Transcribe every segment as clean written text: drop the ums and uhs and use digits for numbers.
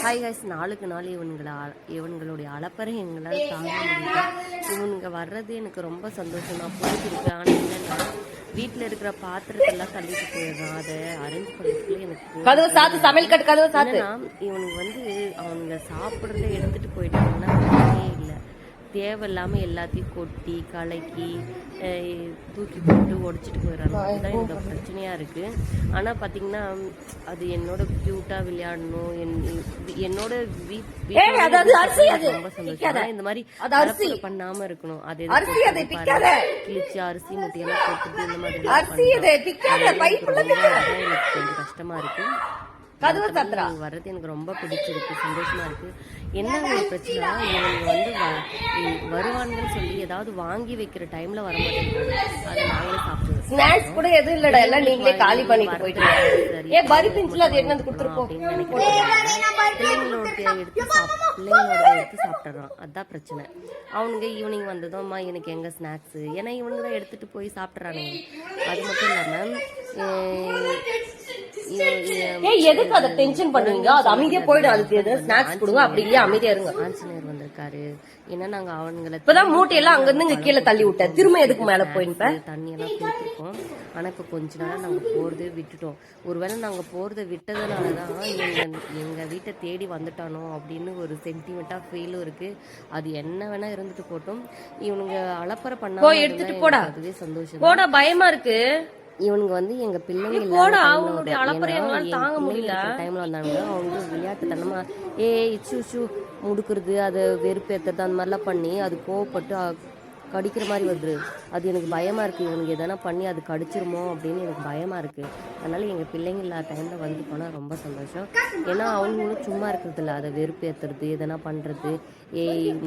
Hi guys, நாளுக்கு நாள் இவனுங்களுடைய அலப்பறை எங்களால் தாங்க முடியல. இவனுங்க வர்றது எனக்கு ரொம்ப சந்தோஷம் தான், பிடிச்சிருக்கு. ஆனால் என்னென்னா வீட்டில் இருக்கிற பாத்திரத்தெல்லாம் தள்ளிட்டு போயிடுறான். அதை அரேஞ்ச் பண்ணுறதுக்குள்ள எனக்கு என்னன்னா இவனுங்க அவனுங்க சாப்பிட்றத எடுத்துகிட்டு போயிட்டாங்கன்னா பிரச்சனையே இல்லை. தேவையில்லாமல் எல்லாத்தையும் கொட்டி கலக்கி தூக்கி போட்டு உடச்சிட்டு போயிடறாங்க. அதுதான் எனக்கு பிரச்சனையாக இருக்குது. ஆனால் பார்த்தீங்கன்னா அது என்னோட க்யூட்டாக விளையாடணும், என்னோட ரொம்ப சந்தோஷம். இந்த மாதிரி பண்ணாமல் இருக்கணும். அது கிழிச்சு அரிசி முட்டையெல்லாம் போட்டுட்டு இந்த மாதிரி எனக்கு கொஞ்சம் கஷ்டமாக இருக்குது. வர்றது எனக்கு ரொம்ப பிடிச்சிருக்கு, சந்தோஷமா இருக்கு. என்ன ஒரு பிரச்சனை, இவங்க வருவான்னு சொல்லி ஏதாவது வாங்கி வைக்கிற டைம்ல வர மாட்டேங்கிறாங்க. அதை நாங்களே சாப்பிடுவோம். ஸ்நாக்ஸ் கூட எதுவும் இல்லடா, எல்லாம் நீங்களே காலி பண்ணிட்டு போயிட்டு பிள்ளைங்களோட எடுத்து சாப்பிட்டுறான். அதான் பிரச்சனை. அவனுங்க ஈவினிங் வந்ததும்மா எனக்கு எங்க ஸ்நாக்ஸ், ஏன்னா இவனுங்க தான் எடுத்துட்டு போய் சாப்பிட்றானுங்க. அது மட்டும் இல்லாம எதுக்கு அதை டென்ஷன் பண்ணுவீங்க? அது அமைதியா போயிடும். அதுக்கு ஸ்நாக்ஸ் கொடுங்க, அப்படி இல்லையா அமைதியா இருங்க. ஆஞ்சநேயர் வந்திருக்காரு. ஏன்னா நாங்க அவனுங்களை இப்பதான் மூட்டையெல்லாம் அங்க இருந்து கீழே தள்ளி விட்டேன். திரும்ப எதுக்கு மேல போயிருப்பேன். தண்ணி எல்லாம் கொடுத்துருக்கோம். ஆனா இப்ப கொஞ்ச நாளா நாங்க போறதே விட்டுட்டோம். ஒருவேளை நாங்க போறதை விட்டதுனாலதான் எங்க வீட்டை தேடி வந்துட்டானோ அப்படின்னு ஒரு சென்டிமெண்டா ஃபீலும் இருக்கு. அது என்ன வேணா இருந்துட்டு போட்டோம். இவனுங்க அலப்பறை பண்ணா எடுத்துட்டு போடா, அதுவே சந்தோஷம். போட பயமா இருக்கு. இவனுங்க எங்க பிள்ளைங்க தாங்க முடியல டைம்ல வந்தாங்க. அவங்க விளையாட்டுத்தனமா இச்சு முடுக்குறது, அதை வெறுப்பேற்றுறது, அந்த மாதிரிலாம் பண்ணி அது கோவப்பட்டு கடிக்கிற மாதிரி வருது. அது எனக்கு பயமா இருக்கு. இவனுக்கு எதனா பண்ணி அது கடிச்சிருமோ அப்படின்னு எனக்கு பயமா இருக்கு. அதனால எங்க பிள்ளைங்க இல்லாத டைம்ல வந்து போனா ரொம்ப சந்தோஷம். ஏன்னா அவங்களும் சும்மா இருக்கிறது இல்லை, அதை வெறுப்பேற்றுறது, எதனா பண்றது,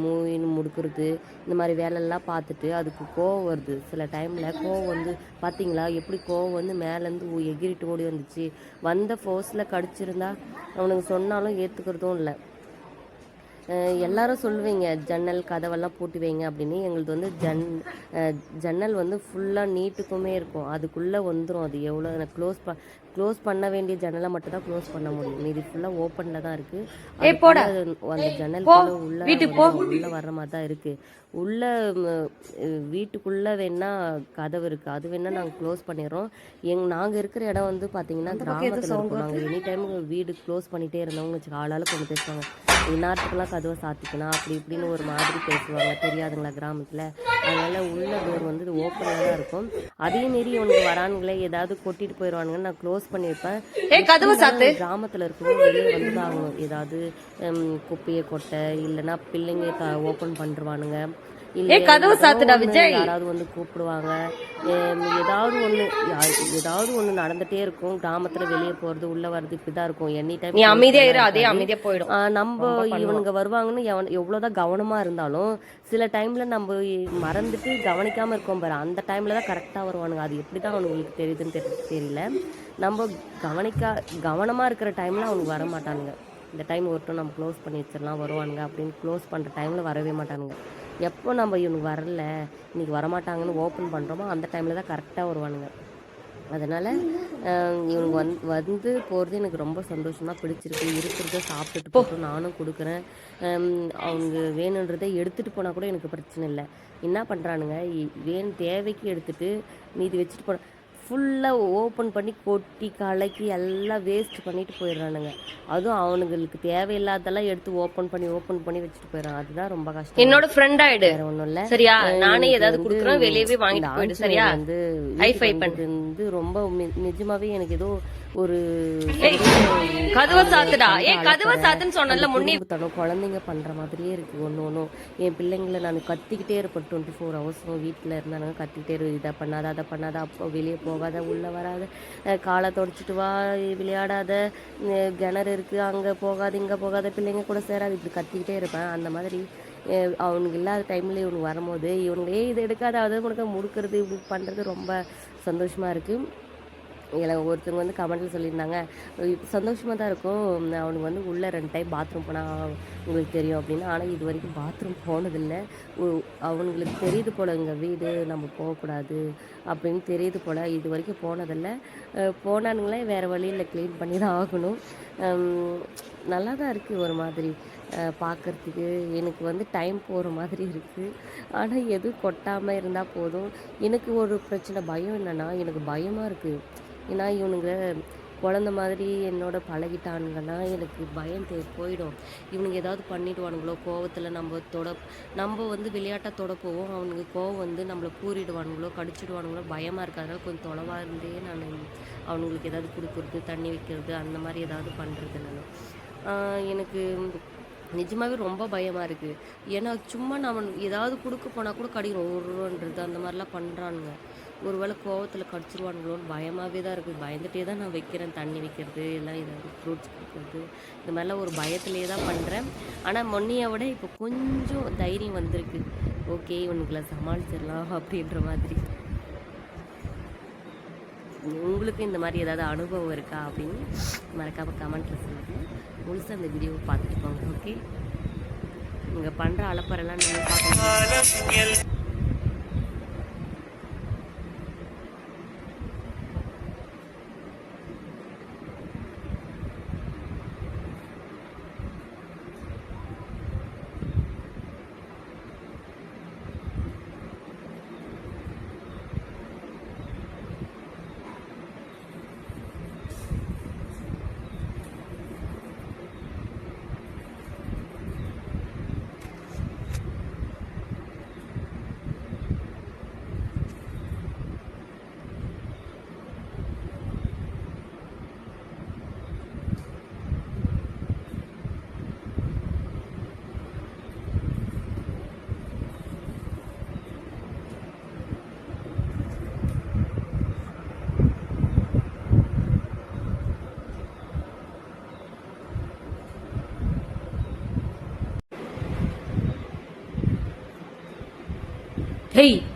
மூவின்னு முடுக்கிறது, இந்த மாதிரி வேலையெல்லாம் பார்த்துட்டு அதுக்கு கோவம் வருது. சில டைம்ல கோவம் பார்த்தீங்களா எப்படி கோவம் மேலேருந்து எகிரிட்டு ஓடி வந்துச்சு. வந்த ஃபோர்ஸில் கடிச்சிருந்தா அவனுக்கு சொன்னாலும் ஏற்றுக்கிறதும் இல்லை. எல்லாரும் சொல்லுவீங்க ஜன்னல் கதவெல்லாம் பூட்டி வைங்க அப்படின்னு. எங்களுது ஜன்னல் ஃபுல்லாக நீட்டுக்குமே இருக்கும். அதுக்குள்ளே வந்துடும். அது எவ்வளோ க்ளோஸ் பண்ண வேண்டிய ஜன்னலை மட்டும் தான் க்ளோஸ் பண்ண முடியும். மீதி ஃபுல்லாக ஓப்பனில் தான் இருக்குது. அந்த ஜன்னல் உள்ள வர்ற மாதிரி தான் இருக்குது. உள்ள வீட்டுக்குள்ளே வேணா கதவு இருக்குது, அது வேணா நாங்கள் க்ளோஸ் பண்ணிடுறோம். நாங்கள் இருக்கிற இடம் பார்த்தீங்கன்னா கிராமத்தில் இருக்கும். நாங்கள் எனி டைம் வீடு க்ளோஸ் பண்ணிகிட்டே இருந்தவங்க வச்சு ஆளால் கொண்டு பேசுவாங்க. இந்நேரத்துக்கெல்லாம் கதவை சாத்திக்கணும் அப்படி இப்படின்னு ஒரு மாதிரி பேசுவாங்க, தெரியாதுங்களா கிராமத்தில். அதனால உள்ள டோர் ஓப்பனாக தான் இருக்கும். அதே மாரி இவனுக்கு வரானுங்களே ஏதாவது கொட்டிட்டு போயிடுவானுங்கன்னு நான் க்ளோஸ் பண்ணி வைப்பேன். கிராமத்தில் இருக்கவங்க வெளியே வந்துதான் ஆகணும். ஏதாவது குப்பையை கொட்டை இல்லைன்னா பிள்ளைங்க ஓப்பன் பண்ணிருவானுங்க. யாராவது கூப்பிடுவாங்க. ஏதாவது ஒண்ணு நடந்துட்டே இருக்கும். கிராமத்துல வெளியே போறது உள்ள வர்றது இப்படிதான் இருக்கும். எனி டைம் அமைதியா போயிடும். நம்ம இவனுங்க வருவாங்கன்னு எவ்வளவுதான் கவனமா இருந்தாலும் சில டைம்ல நம்ம மறந்துட்டு கவனிக்காம இருக்கோம் பாரு, அந்த டைம்ல தான் கரெக்டா வருவானுங்க. அது எப்படிதான் அவனுங்களுக்கு தெரியுதுன்னு தெரியல. நம்ம கவனமா இருக்கிற டைம்ல அவனுக்கு வர மாட்டானுங்க. இந்த டைம் ஒருட்டும் நம்ம க்ளோஸ் பண்ணி வச்சிடலாம் வருவானுங்க அப்படின்னு க்ளோஸ் பண்ணுற டைமில் வரவே மாட்டானுங்க. எப்போ நம்ம இவனுக்கு வரல, இன்றைக்கி வரமாட்டாங்கன்னு ஓப்பன் பண்ணுறோமோ அந்த டைமில் தான் கரெக்டாக வருவானுங்க. அதனால் இவனுக்கு வந்து போகிறது எனக்கு ரொம்ப சந்தோஷமாக பிடிச்சிருக்கு. இருக்கிறத சாப்பிட்டுட்டு போட்டு நானும் கொடுக்குறேன். அவங்க வேணுன்றதை எடுத்துகிட்டு போனால் கூட எனக்கு பிரச்சனை இல்லை. என்ன பண்ணுறானுங்க, தேவைக்கு எடுத்துகிட்டு மீதி வச்சுட்டு போன ஃபுல்லாக ஓப்பன் பண்ணி கொட்டி கலக்கி எல்லாம் வேஸ்ட் பண்ணிட்டு போயிடுறானுங்க. அதுவும் அவனுங்களுக்கு தேவையில்லாதெல்லாம் எடுத்து ஓப்பன் பண்ணி வச்சுட்டு போயிடறான். அதுதான் ரொம்ப கஷ்டம். என்னோட ஃப்ரெண்ட் ஆயிடு ஒன்றும் இல்லை, சரியா? நானே ஏதாவது கொடுக்குறேன், வெளியவே வாங்கிட்டு போயிடு, சரியா? ரொம்ப நிஜமாவே எனக்கு ஏதோ ஒரு கதவை சாத்துடா, கதவை சாத்துன்னு சொன்னல முன்னே குழந்தைங்க பண்ற மாதிரியே இருக்கு. ஒன்றும் என் பிள்ளைங்களை நான் கத்திக்கிட்டே இருப்பேன். 24 hours வீட்டில் இருந்தானுங்க கத்திக்கிட்டே இரு, இதை பண்ணாத அதை பண்ணாத, அப்போ வெளியே போகாத, உள்ள வராத, காலை தொடச்சிட்டு வா, விளையாடாத, கிணறு இருக்கு அங்கே போகாத இங்கே போகாத, பிள்ளைங்க கூட சேராது, இப்படி கத்திக்கிட்டே இருப்பேன். அந்த மாதிரி அவனுக்கு இல்லாத டைம்ல இவனுக்கு வரும்போது இவனுங்க இதை எடுக்காத அதை முடுக்கிறது இப்படி பண்ணுறது ரொம்ப சந்தோஷமா இருக்கு. இதில் ஒருத்தவங்க வந்து கமெண்ட்டில் சொல்லியிருந்தாங்க, சந்தோஷமாக தான் இருக்கும், அவனுக்கு வந்து உள்ளே 2 டைம் பாத்ரூம் போனால் உங்களுக்கு தெரியும் அப்படின்னு. ஆனால் இது வரைக்கும் பாத்ரூம் போனதில்லை. அவனுங்களுக்கு தெரியுது போல் எங்கள் வீடு நம்ம போகக்கூடாது அப்படின்னு தெரியுது போல். இது வரைக்கும் போனதில்லை. போனானுங்களே வேறு வழியில் க்ளீன் பண்ணி தான் ஆகணும். நல்லா தான் இருக்குது ஒரு மாதிரி பார்க்குறதுக்கு. எனக்கு வந்து டைம் போகிற மாதிரி இருக்குது. ஆனால் எதுவும் கொட்டாமல் இருந்தால் போதும். எனக்கு ஒரு பிரச்சனை பயம் என்னென்னா, எனக்கு பயமாக இருக்குது. ஏன்னா இவனுங்க குழந்த மாதிரி என்னோட பழகிட்டானுங்கன்னா எனக்கு பயம் போயிடும். இவனுங்க ஏதாவது பண்ணிவிடுவானுங்களோ கோவத்தில், நம்ம வந்து விளையாட்டாக தொட போவோம், அவனுக்கு கோவம் வந்து நம்மளை கூறிடுவானுங்களோ கடிச்சிடுவானுங்களோ பயமாக இருக்கிறதுனால கொஞ்சம் தொலைவாக இருந்தே நான் அவனுங்களுக்கு ஏதாவது கொடுக்குறது, தண்ணி வைக்கிறது, அந்த மாதிரி ஏதாவது பண்ணுறது. எனக்கு நிஜமாகவே ரொம்ப பயமாக இருக்குது. ஏன்னா சும்மா நான் ஏதாவது கொடுக்க போனால் கூட கடிக்கிறோம், ஒருன்றது அந்த மாதிரிலாம் பண்ணுறானுங்க. ஒரு வேளை கோவத்தில் கடிச்சிருவானுங்களோன்னு பயமாகவே தான் இருக்குது. பயந்துகிட்டே தான் நான் வைக்கிறேன், தண்ணி வைக்கிறது எல்லாம், ஏதாவது ஃப்ரூட்ஸ் கொடுக்குறது, இந்த மாதிரிலாம் ஒரு பயத்துலேயே தான் பண்ணுறேன். ஆனால் முன்னையை விட இப்போ கொஞ்சம் தைரியம் வந்திருக்கு. ஓகே இவனுக்குள்ள சமாளிச்சிடலாம் அப்படின்ற மாதிரி. உங்களுக்கு இந்த மாதிரி ஏதாவது அனுபவம் இருக்கா அப்படின்னு மறக்காமல் கமெண்ட்டில் சொல்லுங்கள். முழுசாக அந்த வீடியோவை பார்த்துட்டு போங்க. ஓகே, நீங்கள் பண்ணுற அலப்பறெல்லாம் நீங்கள் பார்க்கணும். Hey!